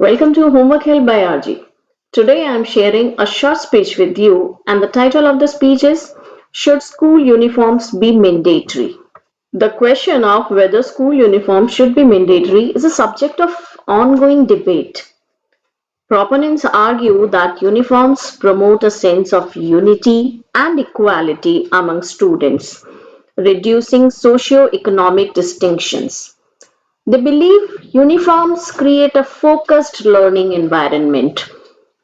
Welcome to Homework Help by RG. Today I am sharing a short speech with you, and the title of the speech is Should School Uniforms Be Mandatory? The question of whether school uniforms should be mandatory is a subject of ongoing debate. Proponents argue that uniforms promote a sense of unity and equality among students, reducing socio-economic distinctions. They believe uniforms create a focused learning environment,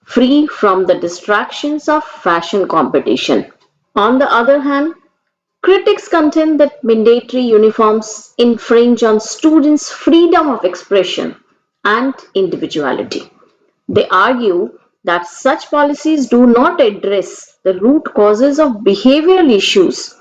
free from the distractions of fashion competition. On the other hand, critics contend that mandatory uniforms infringe on students' freedom of expression and individuality. They argue that such policies do not address the root causes of behavioral issues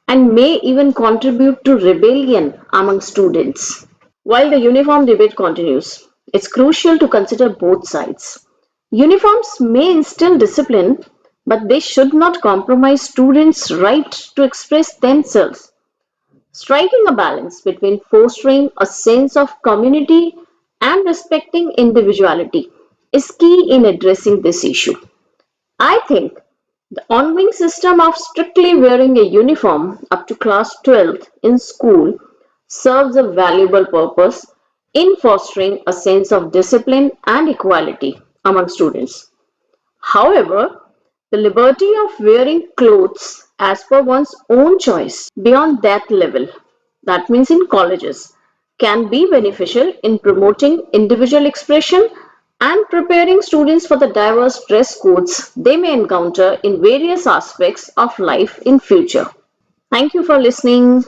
and may even contribute to rebellion among students. While the uniform debate continues, it's crucial to consider both sides. Uniforms may instill discipline, but they should not compromise students' right to express themselves. Striking a balance between fostering a sense of community and respecting individuality is key in addressing this issue. I think the ongoing system of strictly wearing a uniform up to class 12th in school serves a valuable purpose in fostering a sense of discipline and equality among students. However, the liberty of wearing clothes as per one's own choice beyond that level, that means in colleges, can be beneficial in promoting individual expression and preparing students for the diverse dress codes they may encounter in various aspects of life in future. Thank you for listening.